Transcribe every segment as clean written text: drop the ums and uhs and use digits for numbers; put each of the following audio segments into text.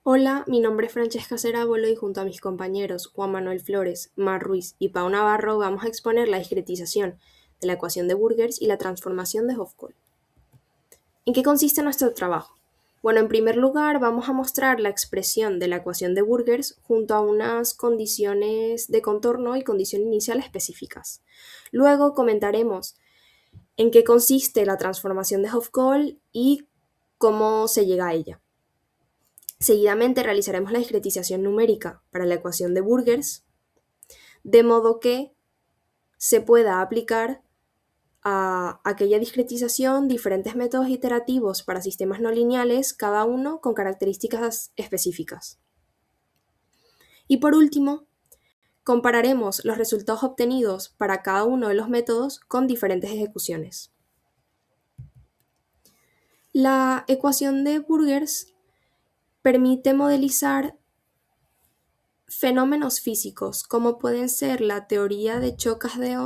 Hola, mi nombre es Francesca Cerábolo y junto a mis compañeros Juan Manuel Flores, Mar Ruiz y Pau Navarro vamos a exponer la discretización de la ecuación de Burgers y la transformación de Hofkohl. ¿En qué consiste nuestro trabajo? Bueno, en primer lugar vamos a mostrar la expresión de la ecuación de Burgers junto a unas condiciones de contorno y condición inicial específicas. Luego comentaremos en qué consiste la transformación de Hofkohl y cómo se llega a ella. Seguidamente realizaremos la discretización numérica para la ecuación de Burgers, de modo que se pueda aplicar a aquella discretización diferentes métodos iterativos para sistemas no lineales, cada uno con características específicas. Y por último, compararemos los resultados obtenidos para cada uno de los métodos con diferentes ejecuciones. La ecuación de Burgers permite modelizar fenómenos físicos como pueden ser la teoría de choque de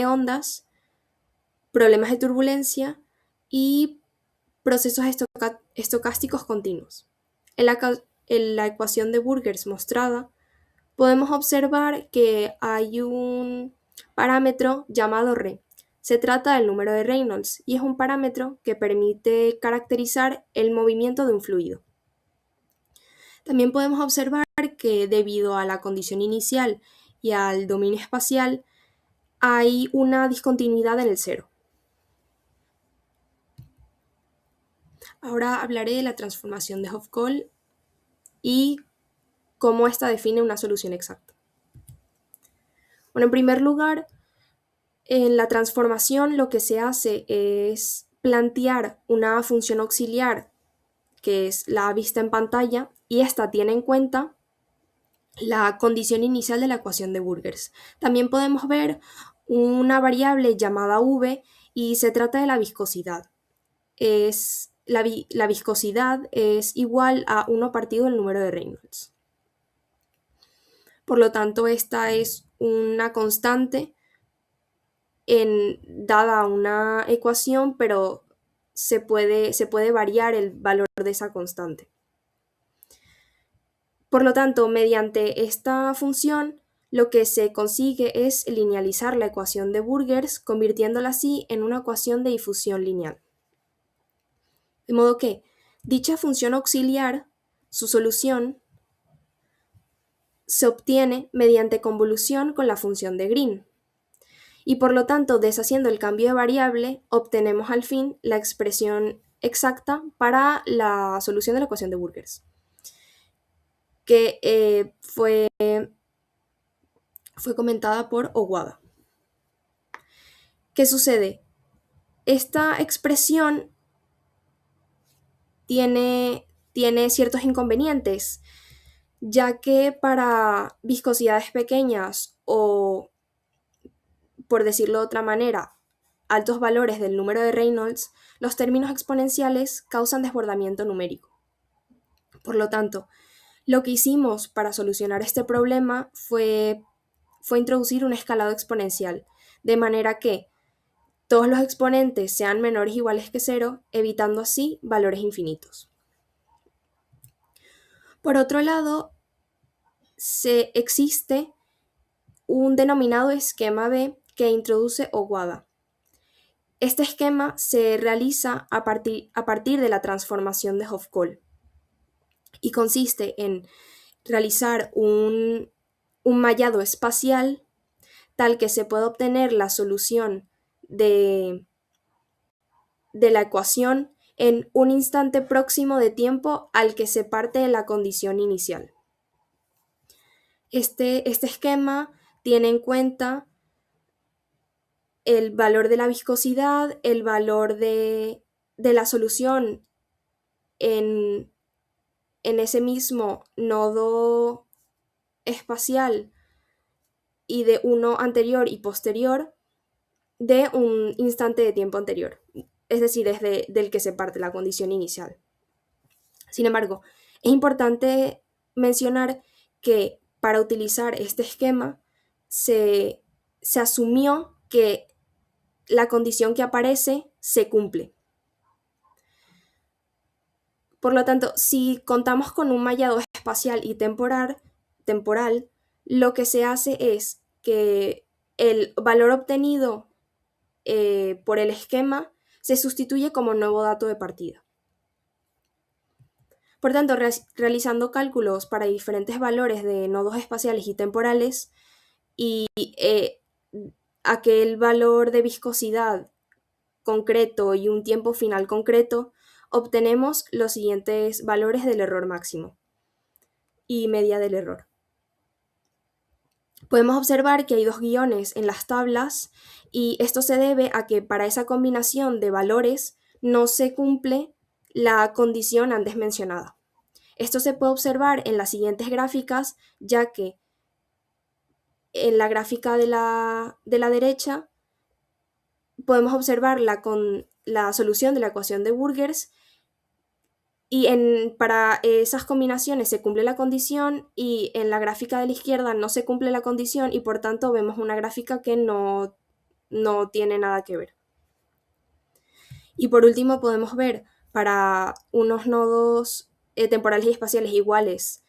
ondas, problemas de turbulencia y procesos estocásticos continuos. En la ecuación de Burgers mostrada, podemos observar que hay un parámetro llamado R. Se trata del número de Reynolds y es un parámetro que permite caracterizar el movimiento de un fluido. También podemos observar que debido a la condición inicial y al dominio espacial, hay una discontinuidad en el cero. Ahora hablaré de la transformación de Hofkohl y cómo ésta define una solución exacta. Bueno, en primer lugar, en la transformación lo que se hace es plantear una función auxiliar que es la vista en pantalla y esta tiene en cuenta la condición inicial de la ecuación de Burgers. También podemos ver una variable llamada V y se trata de la viscosidad. La viscosidad es igual a 1 partido el número de Reynolds. Por lo tanto, esta es una constante dada una ecuación, pero se puede variar el valor de esa constante. Por lo tanto, mediante esta función, lo que se consigue es linealizar la ecuación de Burgers, convirtiéndola así en una ecuación de difusión lineal. De modo que dicha función auxiliar, su solución, se obtiene mediante convolución con la función de Green. Y por lo tanto, deshaciendo el cambio de variable, obtenemos al fin la expresión exacta para la solución de la ecuación de Burgers, que fue comentada por Owada. ¿Qué sucede? Esta expresión tiene ciertos inconvenientes, ya que para viscosidades pequeñas o, por decirlo de otra manera, altos valores del número de Reynolds, los términos exponenciales causan desbordamiento numérico. Por lo tanto, lo que hicimos para solucionar este problema fue introducir un escalado exponencial, de manera que todos los exponentes sean menores o iguales que cero, evitando así valores infinitos. Por otro lado, existe un denominado esquema B que introduce Owada. Este esquema se realiza a partir de la transformación de Hofkohl y consiste en realizar un mallado espacial tal que se pueda obtener la solución de la ecuación en un instante próximo de tiempo al que se parte de la condición inicial. Este esquema tiene en cuenta el valor de la viscosidad, el valor de la solución en ese mismo nodo espacial y de uno anterior y posterior de un instante de tiempo anterior, es decir, es del que se parte la condición inicial. Sin embargo, es importante mencionar que para utilizar este esquema se asumió que la condición que aparece se cumple. Por lo tanto, si contamos con un mallado espacial y temporal, lo que se hace es que el valor obtenido por el esquema se sustituye como nuevo dato de partida. Por tanto, realizando cálculos para diferentes valores de nodos espaciales y temporales y aquel valor de viscosidad concreto y un tiempo final concreto, obtenemos los siguientes valores del error máximo y media del error. Podemos observar que hay dos guiones en las tablas y esto se debe a que para esa combinación de valores no se cumple la condición antes mencionada. Esto se puede observar en las siguientes gráficas, ya que en la gráfica de la derecha podemos observar la solución de la ecuación de Burgers y para esas combinaciones se cumple la condición y en la gráfica de la izquierda no se cumple la condición y por tanto vemos una gráfica que no tiene nada que ver. Y por último podemos ver para unos nodos temporales y espaciales iguales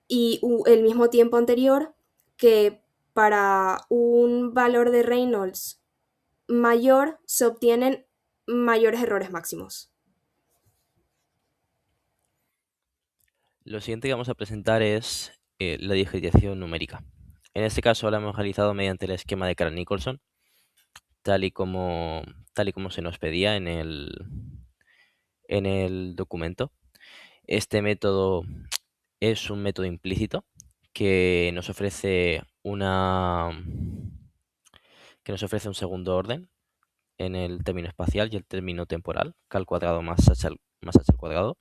y el mismo tiempo anterior que para un valor de Reynolds mayor se obtienen mayores errores máximos. Lo siguiente que vamos a presentar es la digitación numérica. En este caso la hemos realizado mediante el esquema de Kral-Nicolson, tal y como se nos pedía en el documento. Este método es un método implícito que nos ofrece un segundo orden en el término espacial y el término temporal, k al cuadrado más h al cuadrado.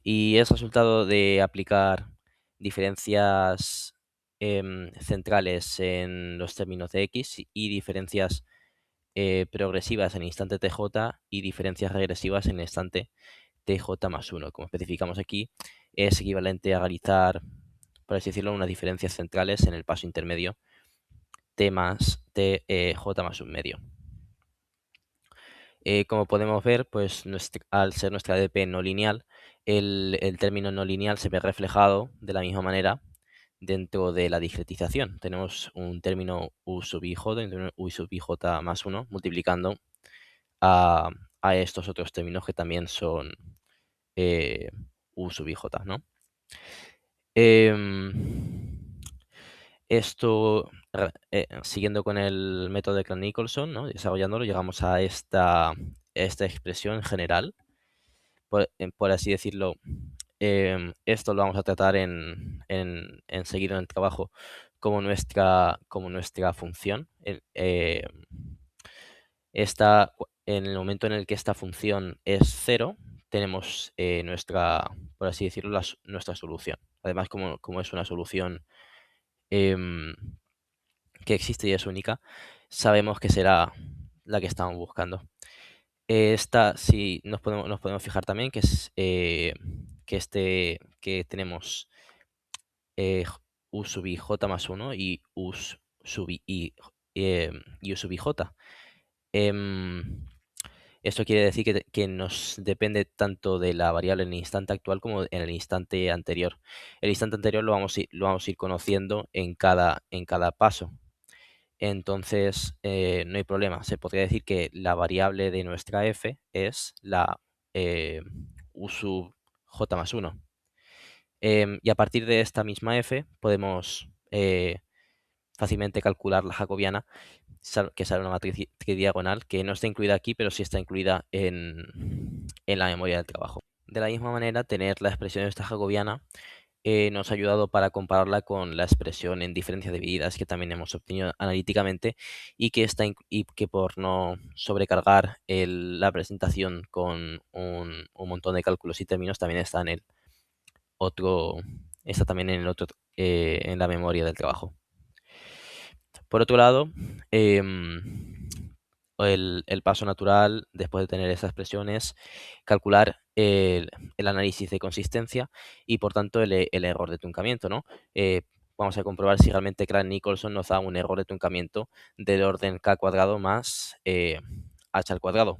Y es resultado de aplicar diferencias centrales en los términos de x y diferencias progresivas en el instante tj y diferencias regresivas en el instante tj más 1. Como especificamos aquí, es equivalente a realizar, por así decirlo, unas diferencias centrales en el paso intermedio t más t j más 1 medio. Como podemos ver, pues al ser nuestra ADP no lineal, el término no lineal se ve reflejado de la misma manera dentro de la discretización. Tenemos un término u sub ij, un término u sub ij más 1, multiplicando a, estos otros términos que también son u sub ij, ¿no? Esto, siguiendo con el método de Kral-Nicolson, ¿no? Desarrollándolo, llegamos a esta expresión general, por así decirlo. Esto lo vamos a tratar en seguir en el trabajo como nuestra función. En el momento en el que esta función es 0, tenemos por así decirlo, nuestra solución. Además, como es una solución em, que existe y es única, sabemos que será la que estamos buscando. Esta, sí, nos podemos fijar también que es que tenemos u sub i j más 1 y u sub u sub i j. Esto quiere decir que nos depende tanto de la variable en el instante actual como en el instante anterior. El instante anterior lo vamos a ir conociendo en cada paso. Entonces, no hay problema. Se podría decir que la variable de nuestra f es la u sub j más 1. Y a partir de esta misma f podemos fácilmente calcular la jacobiana, que sale una matriz tridiagonal que no está incluida aquí, pero sí está incluida en la memoria del trabajo. De la misma manera, tener la expresión de esta jacobiana nos ha ayudado para compararla con la expresión en diferencias divididas que también hemos obtenido analíticamente y que por no sobrecargar la presentación con un montón de cálculos y términos también está en en la memoria del trabajo. Por otro lado, el paso natural después de tener esas expresiones, calcular el análisis de consistencia y por tanto el error de truncamiento, ¿no? Vamos a comprobar si realmente Kral-Nicolson nos da un error de truncamiento del orden k cuadrado más h al cuadrado.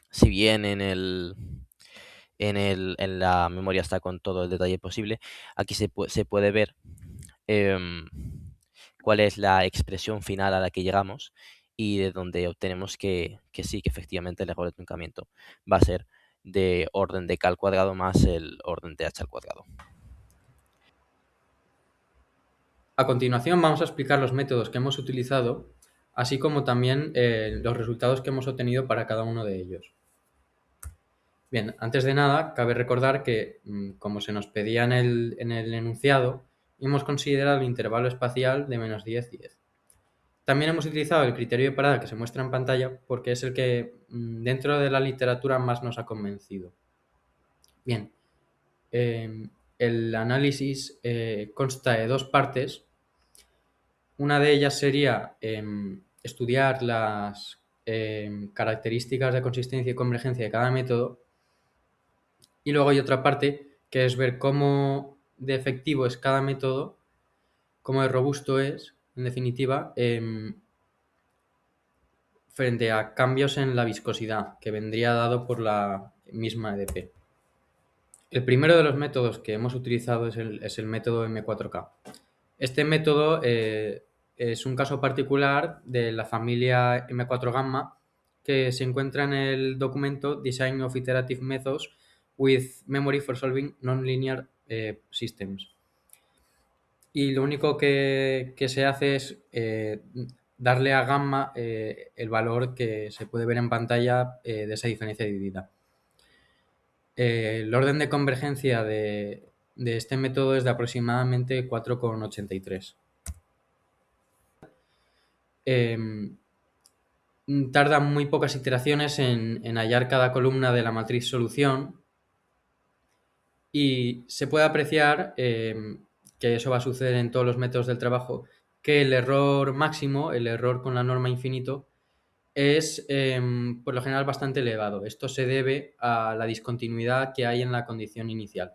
Si bien en la memoria está con todo el detalle posible, aquí se puede ver em, cuál es la expresión final a la que llegamos y de donde obtenemos que sí, que efectivamente el error de truncamiento va a ser de orden de k al cuadrado más el orden de h al cuadrado. A continuación vamos a explicar los métodos que hemos utilizado, así como también los resultados que hemos obtenido para cada uno de ellos. Bien, antes de nada, cabe recordar que, como se nos pedía en el enunciado, hemos considerado el intervalo espacial de -10, 10. También hemos utilizado el criterio de parada que se muestra en pantalla porque es el que dentro de la literatura más nos ha convencido. Bien, el análisis consta de dos partes. Una de ellas sería estudiar las características de consistencia y convergencia de cada método. Y luego hay otra parte que es ver cómo de efectivo es cada método, cómo de robusto es, en definitiva, frente a cambios en la viscosidad que vendría dado por la misma EDP. El primero de los métodos que hemos utilizado es el método M4K. Este método es un caso particular de la familia M4 Gamma que se encuentra en el documento Design of Iterative Methods with Memory for Solving Nonlinear Systems. Y lo único que se hace es darle a gamma el valor que se puede ver en pantalla de esa diferencia dividida. El orden de convergencia de este método es de aproximadamente 4,83. Tarda muy pocas iteraciones en hallar cada columna de la matriz solución y se puede apreciar, que eso va a suceder en todos los métodos del trabajo, que el error máximo, el error con la norma infinito, es por lo general bastante elevado. Esto se debe a la discontinuidad que hay en la condición inicial.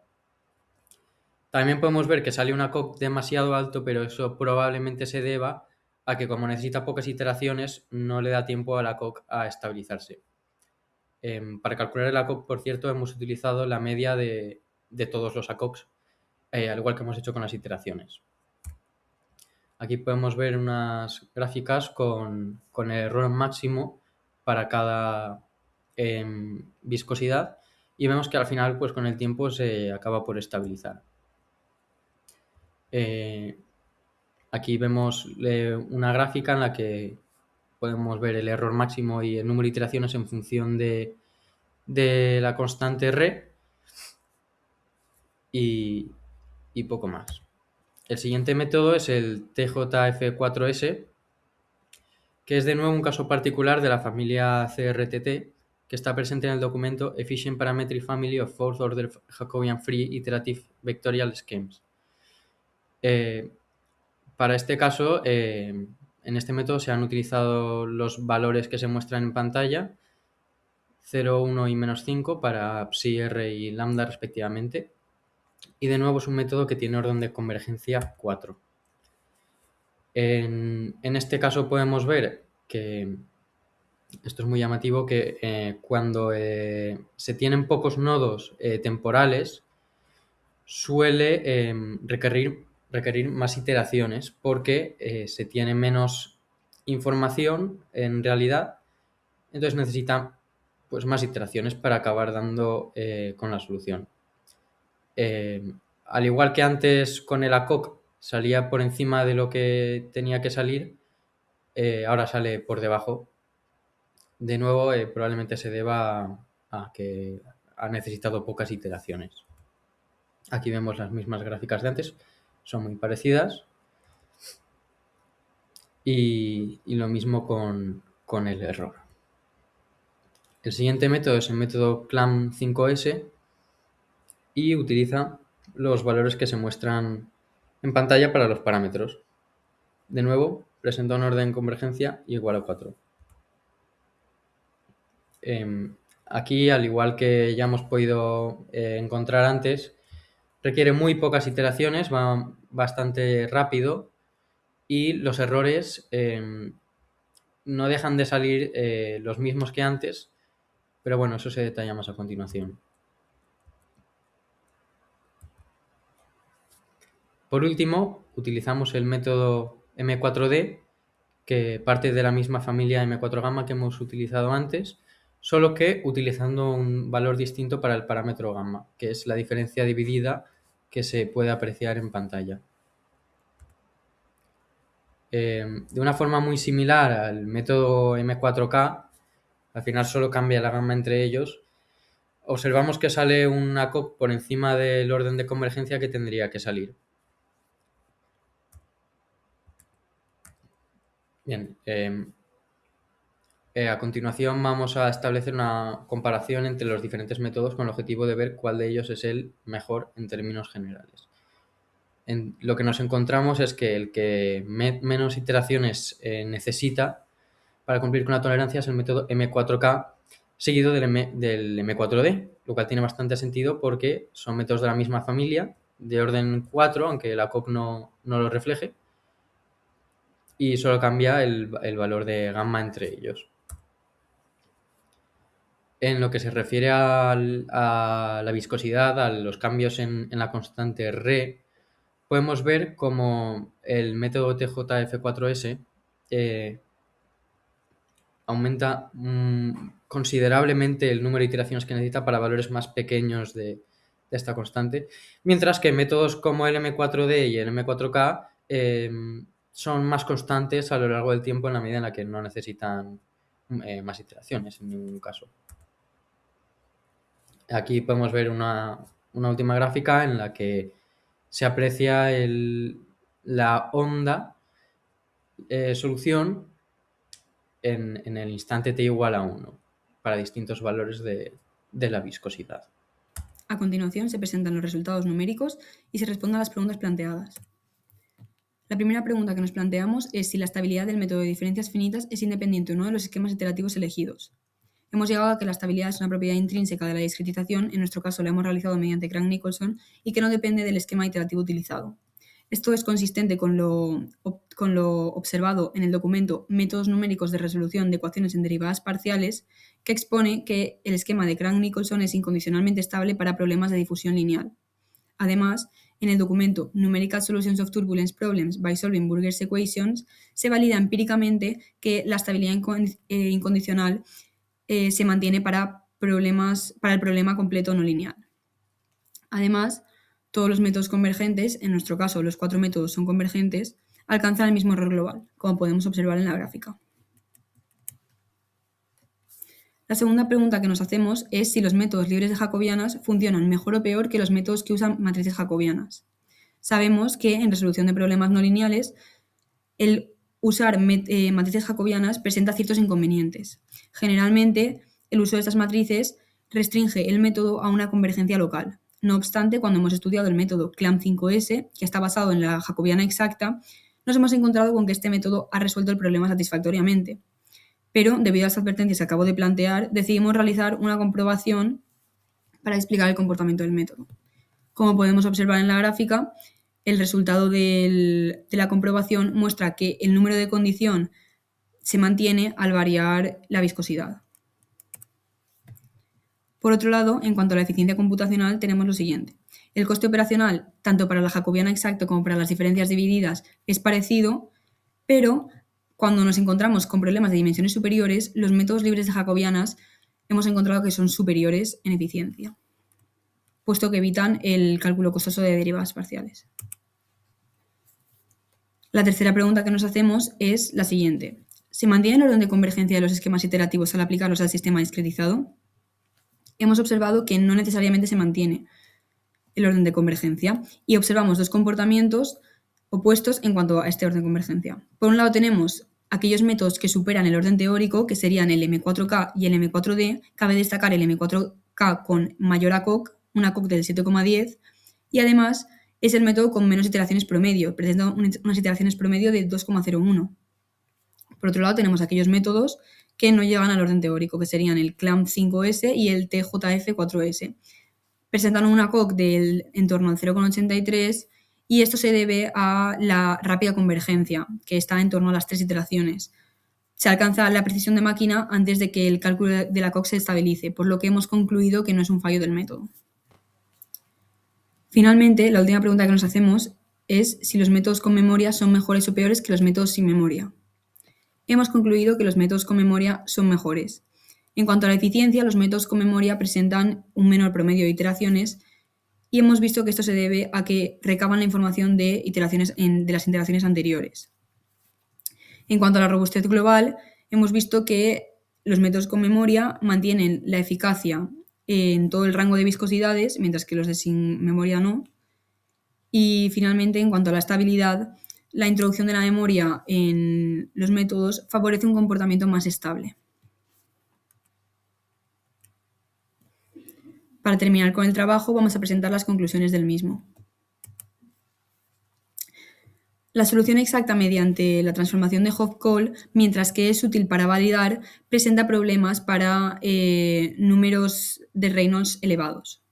También podemos ver que sale una COC demasiado alto, pero eso probablemente se deba a que como necesita pocas iteraciones, no le da tiempo a la COC a estabilizarse. Para calcular la COC, por cierto, hemos utilizado la media de todos los ACOCs, al igual que hemos hecho con las iteraciones. Aquí podemos ver unas gráficas con el error máximo para cada viscosidad y vemos que al final, pues con el tiempo se acaba por estabilizar. Aquí vemos una gráfica en la que podemos ver el error máximo y el número de iteraciones en función de la constante R y poco más. El siguiente método es el TJF4S, que es de nuevo un caso particular de la familia CRTT, que está presente en el documento Efficient Parametric Family of Fourth Order Jacobian Free Iterative Vectorial Schemes. Para este caso, en este método se han utilizado los valores que se muestran en pantalla, 0, 1 y -5 para psi, r y lambda respectivamente. Y de nuevo es un método que tiene orden de convergencia 4. En este caso podemos ver que, esto es muy llamativo, que cuando se tienen pocos nodos temporales suele requerir más iteraciones porque se tiene menos información en realidad, entonces necesita pues más iteraciones para acabar dando con la solución. Al igual que antes con el ACOC salía por encima de lo que tenía que salir, ahora sale por debajo. De nuevo, probablemente se deba a que ha necesitado pocas iteraciones. Aquí vemos las mismas gráficas de antes, son muy parecidas. Y lo mismo con el error. El siguiente método es el método CLAM5S y utiliza los valores que se muestran en pantalla para los parámetros. De nuevo, presenta un orden de convergencia igual a 4. Aquí, al igual que ya hemos podido encontrar antes, requiere muy pocas iteraciones, va bastante rápido y los errores no dejan de salir los mismos que antes, pero bueno, eso se detalla más a continuación. Por último, utilizamos el método M4D, que parte de la misma familia M4 gamma que hemos utilizado antes, solo que utilizando un valor distinto para el parámetro gamma, que es la diferencia dividida que se puede apreciar en pantalla. De una forma muy similar al método M4K, al final solo cambia la gamma entre ellos, observamos que sale una COC por encima del orden de convergencia que tendría que salir. Bien, a continuación vamos a establecer una comparación entre los diferentes métodos con el objetivo de ver cuál de ellos es el mejor en términos generales. Lo que nos encontramos es que el que menos iteraciones necesita para cumplir con la tolerancia es el método M4K, seguido del M4D, lo cual tiene bastante sentido porque son métodos de la misma familia, de orden 4, aunque la COC no lo refleje, y solo cambia el valor de gamma entre ellos. En lo que se refiere a la viscosidad, a los cambios en la constante R, podemos ver como el método TJF4S aumenta considerablemente el número de iteraciones que necesita para valores más pequeños de esta constante, mientras que métodos como el M4D y el M4K son más constantes a lo largo del tiempo en la medida en la que no necesitan más iteraciones en ningún caso. Aquí podemos ver una última gráfica en la que se aprecia la onda solución en el instante t igual a 1 para distintos valores de la viscosidad. A continuación se presentan los resultados numéricos y se responden a las preguntas planteadas. La primera pregunta que nos planteamos es si la estabilidad del método de diferencias finitas es independiente o no de los esquemas iterativos elegidos. Hemos llegado a que la estabilidad es una propiedad intrínseca de la discretización, en nuestro caso la hemos realizado mediante Crank-Nicolson, y que no depende del esquema iterativo utilizado. Esto es consistente con lo observado en el documento Métodos numéricos de resolución de ecuaciones en derivadas parciales, que expone que el esquema de Crank-Nicolson es incondicionalmente estable para problemas de difusión lineal. Además, en el documento Numerical Solutions of Turbulence Problems by Solving Burger's Equations, se valida empíricamente que la estabilidad incondicional se mantiene para el problema completo no lineal. Además, todos los métodos convergentes, en nuestro caso los 4 métodos son convergentes, alcanzan el mismo error global, como podemos observar en la gráfica. La segunda pregunta que nos hacemos es si los métodos libres de jacobianas funcionan mejor o peor que los métodos que usan matrices jacobianas. Sabemos que en resolución de problemas no lineales, el usar matrices jacobianas presenta ciertos inconvenientes. Generalmente, el uso de estas matrices restringe el método a una convergencia local. No obstante, cuando hemos estudiado el método CLAM5S, que está basado en la jacobiana exacta, nos hemos encontrado con que este método ha resuelto el problema satisfactoriamente. Pero, debido a las advertencias que acabo de plantear, decidimos realizar una comprobación para explicar el comportamiento del método. Como podemos observar en la gráfica, el resultado de la comprobación muestra que el número de condición se mantiene al variar la viscosidad. Por otro lado, en cuanto a la eficiencia computacional, tenemos lo siguiente. El coste operacional, tanto para la jacobiana exacta como para las diferencias divididas, es parecido, pero cuando nos encontramos con problemas de dimensiones superiores, los métodos libres de jacobianas hemos encontrado que son superiores en eficiencia, puesto que evitan el cálculo costoso de derivadas parciales. La tercera pregunta que nos hacemos es la siguiente. ¿Se mantiene el orden de convergencia de los esquemas iterativos al aplicarlos al sistema discretizado? Hemos observado que no necesariamente se mantiene el orden de convergencia y observamos dos comportamientos opuestos en cuanto a este orden de convergencia. Por un lado tenemos aquellos métodos que superan el orden teórico, que serían el M4K y el M4D. Cabe destacar el M4K con mayor ACOC, una COC del 7,10, y además es el método con menos iteraciones promedio, presenta unas iteraciones promedio de 2,01. Por otro lado, tenemos aquellos métodos que no llegan al orden teórico, que serían el CLAMP5S y el TJF4S. Presentan una COC en torno al 0,83 y esto se debe a la rápida convergencia, que está en torno a las 3 iteraciones. se alcanza la precisión de máquina antes de que el cálculo de la COC se estabilice, por lo que hemos concluido que no es un fallo del método. Finalmente, la última pregunta que nos hacemos es si los métodos con memoria son mejores o peores que los métodos sin memoria. Hemos concluido que los métodos con memoria son mejores. En cuanto a la eficiencia, los métodos con memoria presentan un menor promedio de iteraciones y hemos visto que esto se debe a que recaban la información de las iteraciones anteriores. En cuanto a la robustez global, hemos visto que los métodos con memoria mantienen la eficacia en todo el rango de viscosidades, mientras que los de sin memoria no. Y finalmente, en cuanto a la estabilidad, la introducción de la memoria en los métodos favorece un comportamiento más estable. Para terminar con el trabajo, vamos a presentar las conclusiones del mismo. La solución exacta mediante la transformación de Hofkohl, mientras que es útil para validar, presenta problemas para números de Reynolds elevados.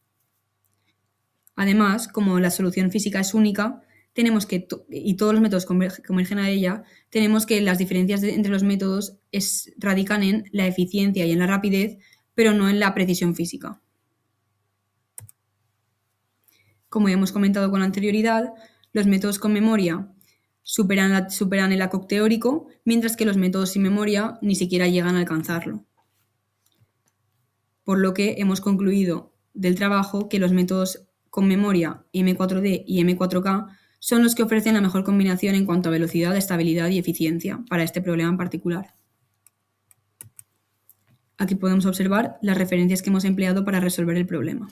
Además, como la solución física es única, tenemos que y todos los métodos convergen a ella, tenemos que las diferencias entre los métodos radican en la eficiencia y en la rapidez, pero no en la precisión física. Como ya hemos comentado con anterioridad, los métodos con memoria superan el ACOC teórico, mientras que los métodos sin memoria ni siquiera llegan a alcanzarlo. Por lo que hemos concluido del trabajo que los métodos con memoria M4D y M4K son los que ofrecen la mejor combinación en cuanto a velocidad, estabilidad y eficiencia para este problema en particular. Aquí podemos observar las referencias que hemos empleado para resolver el problema.